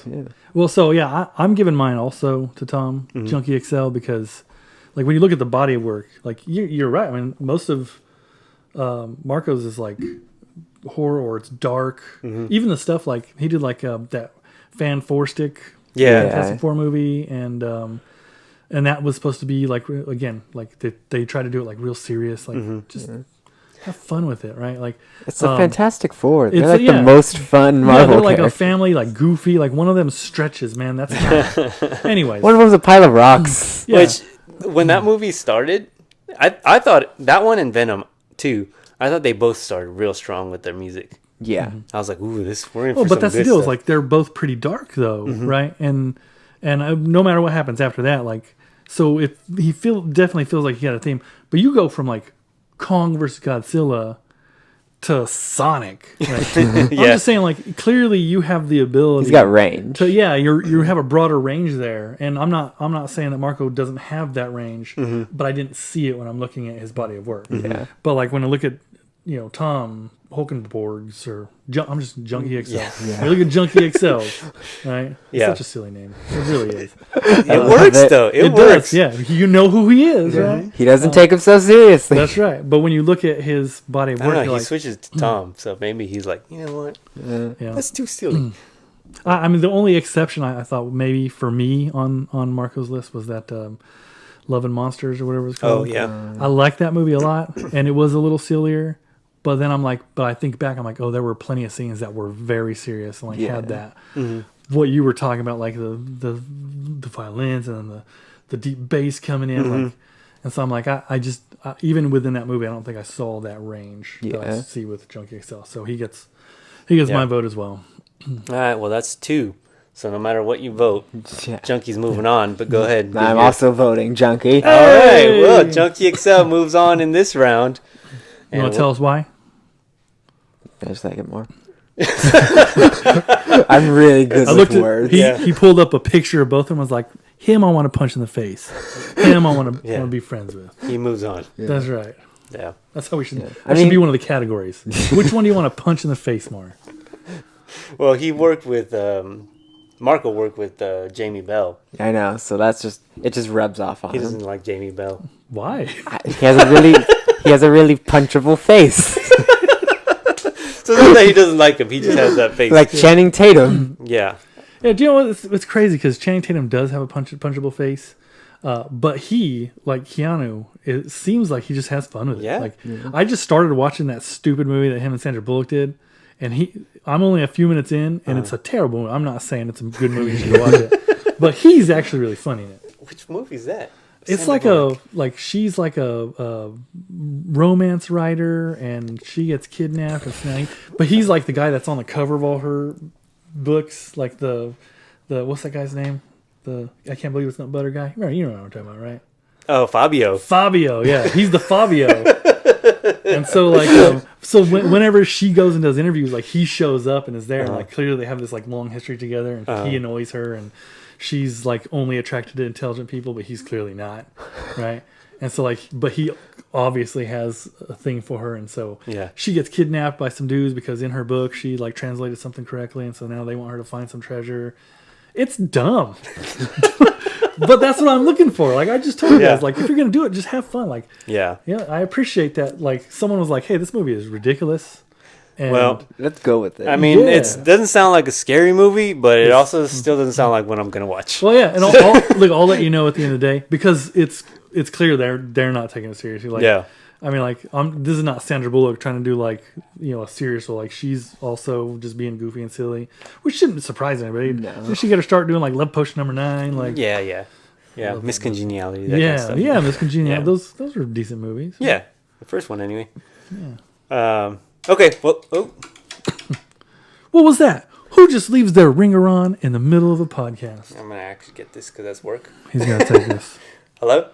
Well, so yeah, I'm giving mine also to Tom JunkieXL because, like, when you look at the body of work, like you're right. I mean, most of Marco's is like horror or it's dark. Even the stuff like he did like that Fan Four Stick Fantastic Four movie and that was supposed to be like again like they try to do it like real serious like just have fun with it, right? Like it's a Fantastic Four. They're it's like the most fun Marvel they're like characters. a family, like goofy. Like one of them stretches, man. That's not... Anyways, one of them's a pile of rocks. Yeah. Which when that movie started, I thought that one and Venom too. I thought they both started real strong with their music. Yeah. I was like, ooh, we're in for some but that's the good deal. stuff. Is like they're both pretty dark though, right? And no matter what happens after that, like so if he definitely feels like he got a theme. But you go from like Kong versus Godzilla to Sonic. Right? I'm just saying, like clearly you have the ability. He's got range. You have a broader range there, and I'm not saying that Marco doesn't have that range, but I didn't see it when I'm looking at his body of work. Yeah. But like when I look at Tom Holkenborg's or I'm just JunkieXL. Yeah. I look at JunkieXL, right? It's such a silly name. It really is. It works though. It works. Does, yeah. You know who he is, right? He doesn't take him so seriously. That's right. But when you look at his body of I don't work, know, he like, switches to Tom, so maybe he's like, you know what? That's too silly. I mean, the only exception I thought maybe for me on Marco's list was that Love and Monsters or whatever it's called. Oh yeah. I like that movie a lot, and it was a little sillier. But then I think back, I'm like, oh, there were plenty of scenes that were very serious and like had that. What you were talking about, like the violins and then the deep bass coming in, like, and so I'm like, I just even within that movie, I don't think I saw that range that I see with JunkieXL. So he gets my vote as well. All right, well that's 2. So no matter what you vote, Junkie's moving on. But go ahead. I'm also voting Junkie. All right. Well, JunkieXL moves on in this round. You want to tell us why? I just like it more. I'm really good with words. He pulled up a picture of both of them. Was like, him I want to punch in the face. Him I want to be friends with. He moves on. Yeah. That's right. Yeah. That's how we should. That should be one of the categories. Which one do you want to punch in the face more? Well, he worked with Marco worked with Jamie Bell. I know, so it just rubs off on him. He doesn't like Jamie Bell. Why? He has a really punchable face. So it's not that he doesn't like him. He just has that face. Like Channing Tatum. Yeah. Yeah. Do you know what? It's crazy because Channing Tatum does have a punchable face, but he, like Keanu, it seems like he just has fun with it. Yeah. I just started watching that stupid movie that him and Sandra Bullock did, and I'm only a few minutes in, and it's a terrible movie. I'm not saying it's a good movie. You should watch it, but he's actually really funny in it. Which movie is that? It's she's like a romance writer, and she gets kidnapped and snagged. But he's like the guy that's on the cover of all her books, like the what's that guy's name? I can't believe it's not Butter guy. You know what I'm talking about, right? Oh, Fabio. Fabio, yeah, he's the Fabio. And so whenever she goes and does interviews, like he shows up and is there, and like clearly they have this like long history together, and he annoys her, and she's like only attracted to intelligent people, but he's clearly not, right? And so but he obviously has a thing for her, and so she gets kidnapped by some dudes because in her book she like translated something correctly, and so now they want her to find some treasure. It's dumb, but that's what I'm looking for. Like I just told you guys, like if you're gonna do it, just have fun. Like I appreciate that. Like someone was like, "Hey, this movie is ridiculous." And well, let's go with it. I mean, it doesn't sound like a scary movie, but it also still doesn't sound like what I'm gonna watch. Well, yeah, and I'll let you know at the end of the day because it's clear they're not taking it seriously. Like, I mean, like this is not Sandra Bullock trying to do like a serious role. Like she's also just being goofy and silly, which shouldn't surprise anybody. No. She got to start doing like Love Potion #9. Like Miss Congeniality. That kind of stuff. Miss Congeniality. Those are decent movies. Yeah, the first one anyway. Yeah. Okay, well, what was that? Who just leaves their ringer on in the middle of a podcast? I'm going to actually get this because that's work. He's going to take this. Hello?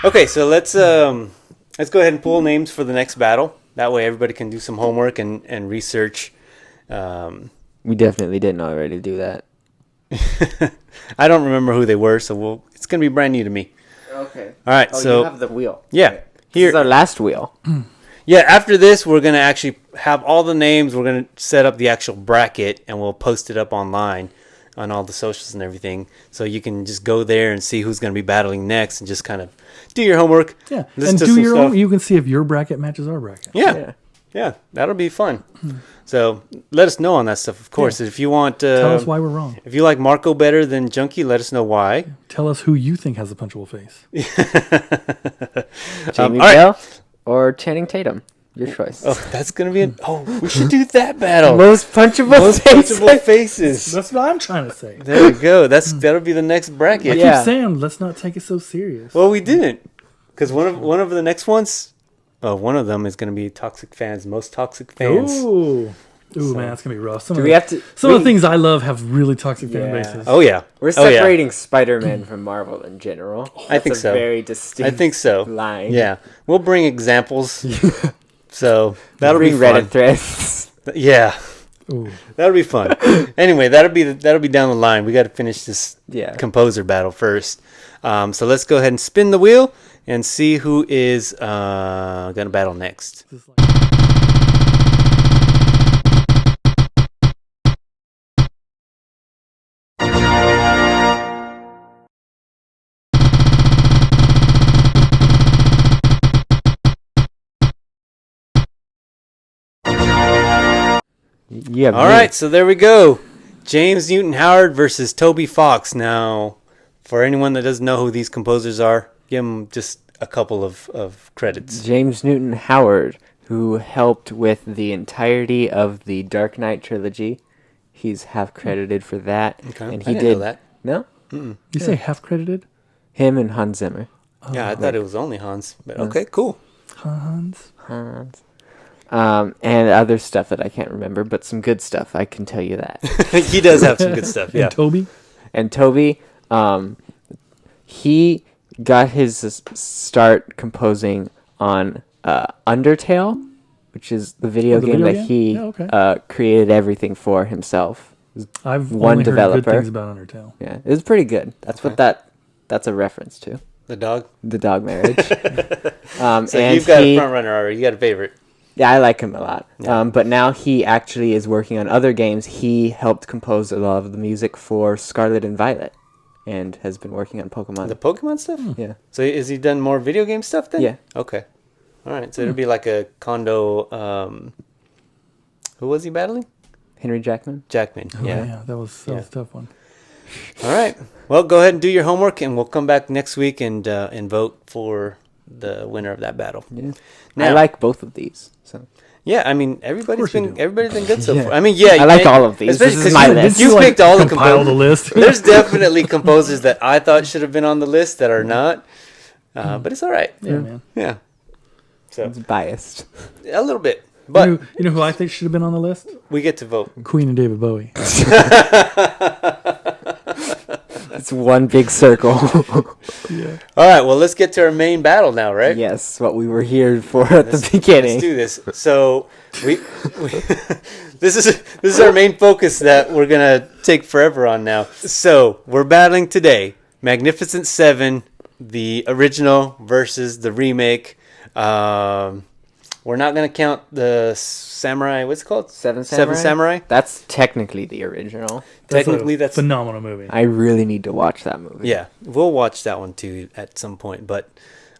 Okay, so let's go ahead and pull names for the next battle. That way everybody can do some homework and research. We definitely didn't already do that. I don't remember who they were, so it's going to be brand new to me. Okay. All right, so you have the wheel. Yeah. Okay. This is our last wheel. Yeah, after this, we're going to actually have all the names. We're going to set up the actual bracket, and we'll post it up online on all the socials and everything. So you can just go there and see who's going to be battling next and just kind of do your homework. Yeah, and do your own. You can see if your bracket matches our bracket. Yeah, that'll be fun. So let us know on that stuff, of course. If you want... tell us why we're wrong. If you like Marco better than Junkie, let us know why. Tell us who you think has a punchable face. Jamie Bell? Or Channing Tatum. Your choice. Oh, that's going to be we should do that battle. Most punchable faces. That's what I'm trying to say. There we go. That'll be the next bracket. I keep saying, let's not take it so serious. Well, we didn't. Because one of the next ones, one of them is going to be Toxic Fans, Most Toxic Fans. Ooh, man, that's going to be rough. Some of the things I love have really toxic fan bases. Oh, yeah. We're separating Spider-Man from Marvel in general. I think so. Very distinct line. Yeah. We'll bring examples. So that'll be fun. Reddit threads. Yeah. Ooh. That'll be fun. Anyway, that'll be down the line. We got to finish this composer battle first. So let's go ahead and spin the wheel and see who is going to battle next. Yeah. All right, so there we go. James Newton Howard versus Toby Fox. Now, for anyone that doesn't know who these composers are, give them just a couple of credits. James Newton Howard, who helped with the entirety of the Dark Knight trilogy. He's half credited for that. Okay. And he I didn't know that. No? Mm-mm. You say half credited? Him and Hans Zimmer. Yeah, I thought it was only Hans. But okay, cool. Hans. And other stuff that I can't remember, but some good stuff, I can tell you that. He does have some good stuff, yeah. And Toby, he got his start composing on Undertale, which is the video game that he created everything for himself. I've only heard good things about Undertale. Yeah, it was pretty good. That's what that's a reference to. The dog marriage. So you've got a front runner already. You got a favorite. Yeah, I like him a lot. Yeah. But now he actually is working on other games. He helped compose a lot of the music for Scarlet and Violet, and has been working on Pokemon. The Pokemon stuff? Yeah. So has he done more video game stuff then? Yeah. Okay. All right. So it'll be like a Kondo. Who was he battling? Henry Jackman. Jackman. Oh, yeah. That was a tough one. All right. Well, go ahead and do your homework, and we'll come back next week and vote for the winner of that battle. Yeah. Now, I like both of these. So. Yeah, I mean everybody's been good so far. I mean, I like all of these. This is my list. You picked all the composers. The list. There's definitely composers that I thought should have been on the list that are not, but it's all right. Yeah, man. Yeah. So it's biased. A little bit, but you know who I think should have been on the list? We get to vote. Queen and David Bowie. It's one big circle. Yeah. All right. Well, let's get to our main battle now, right? Yes, what we were here for at the beginning. Let's do this. So we this is our main focus that we're gonna take forever on now. So we're battling today: Magnificent Seven, the original versus the remake. We're not going to count the Samurai. What's it called? Seven Samurai? That's technically the original. That's a phenomenal movie. I really need to watch that movie. Yeah, we'll watch that one too at some point. But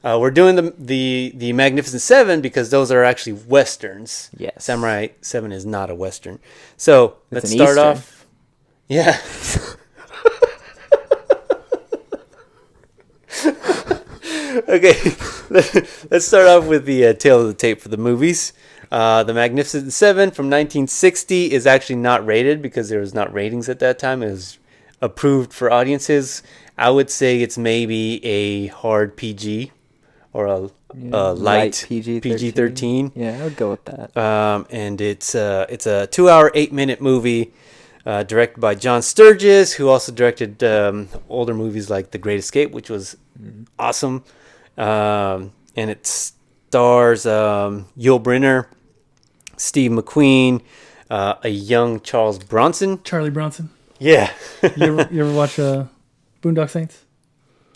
we're doing the Magnificent Seven because those are actually westerns. Yes. Samurai 7 is not a western. So let's start Eastern. off. Yeah. Okay, let's start off with the tail of the tape for the movies. The Magnificent Seven from 1960 is actually not rated because there was not ratings at that time. It was approved for audiences. I would say it's maybe a hard PG or a light PG-13. Yeah, I would go with that. And it's a 2-hour, 8-minute movie. Directed by John Sturges, who also directed older movies like The Great Escape, which was awesome. And it stars Yul Brynner, Steve McQueen, a young Charlie Bronson. Yeah. you ever watch Boondock Saints?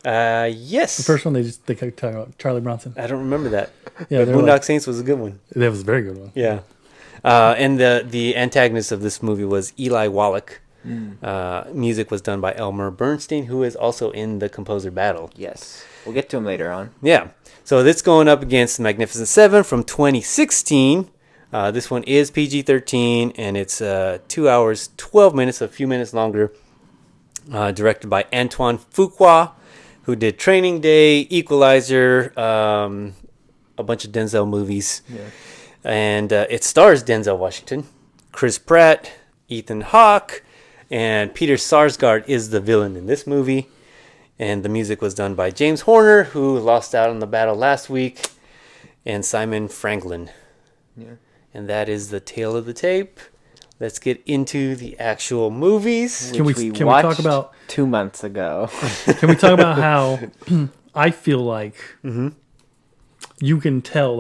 Yes. The first one, they kept talking about Charlie Bronson. I don't remember that. Yeah, Boondock Saints was a good one. That was a very good one. Yeah. And the antagonist of this movie was Eli Wallach. Music was done by Elmer Bernstein, who is also in the composer battle. Yes. We'll get to him later on. Yeah. So this going up against the Magnificent Seven from 2016. This one is PG-13, and it's 2 hours, 12 minutes, a few minutes longer. Directed by Antoine Fuqua, who did Training Day, Equalizer, a bunch of Denzel movies. Yeah. And it stars Denzel Washington, Chris Pratt, Ethan Hawke, and Peter Sarsgaard is the villain in this movie. And the music was done by James Horner, who lost out on the battle last week, and Simon Franklin. Yeah. And that is the tail of the tape. Let's get into the actual movies. Can we talk about 2 months ago? Can we talk about how I feel like you can tell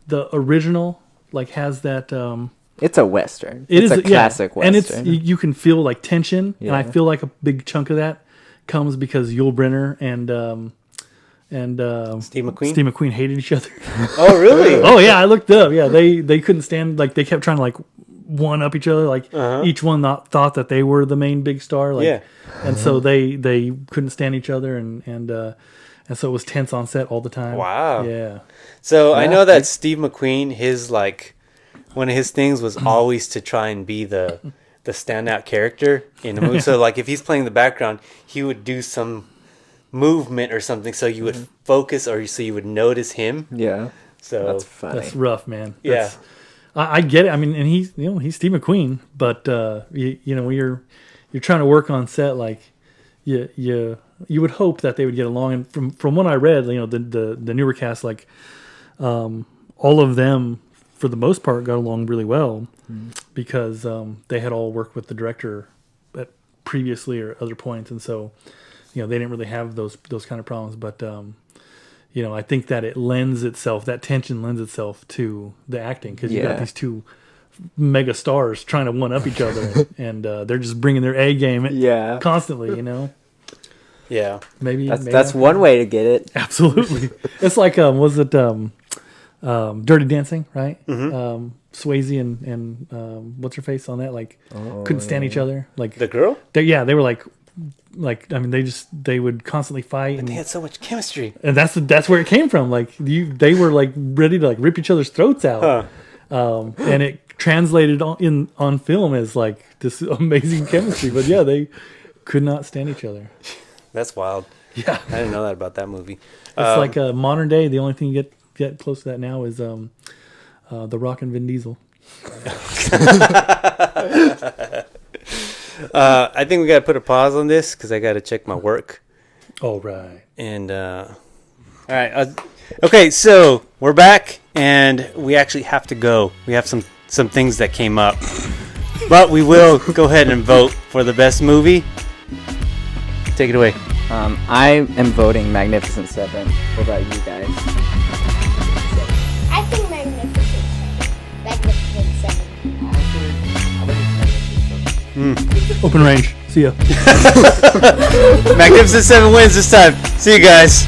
the original has that it's a western. It's a classic western. And you can feel tension, and I feel like a big chunk of that comes because Yul Brynner and Steve McQueen hated each other. Oh, really? Oh, yeah, I looked up. Yeah, they couldn't stand, they kept trying to one up each other. Each one thought that they were the main big star. And so they couldn't stand each other, and so it was tense on set all the time. Wow. Yeah. So I know that Steve McQueen, his one of his things was always to try and be the standout character in the movie. So if he's playing the background, he would do some movement or something so you would focus or so you would notice him. Yeah. So that's funny. That's rough, man. Yeah. I get it. I mean, and he's Steve McQueen, but when you're trying to work on set, you would hope that they would get along. And from what I read, the newer cast, all of them for the most part, got along really well because they had all worked with the director at previously or other points, and so they didn't really have those kind of problems. But I think that that tension lends itself to the acting because you got these two mega stars trying to one up each other, and they're just bringing their A game constantly. Yeah, maybe that's one way to get it. Absolutely, it's like was it Dirty Dancing, right? Mm-hmm. Swayze and what's her face on that? Like couldn't stand each other. Like the girl? They were like I mean they would constantly fight, and they had so much chemistry. And that's where it came from. Like they were like ready to like rip each other's throats out. And it translated on film as like this amazing chemistry. But yeah, they could not stand each other. That's wild. Yeah, I didn't know that about that movie. It's like a modern day. The only thing you get close to that now is The Rock and Vin Diesel. I think we got to put a pause on this because I got to check my work. All right. And all right. Okay, so we're back, and we actually have to go. We have some things that came up, but we will go ahead and vote for the best movie. Take it away. I am voting Magnificent Seven. What about you guys? I think Magnificent Seven. Open range. See ya. Magnificent Seven wins this time. See you guys.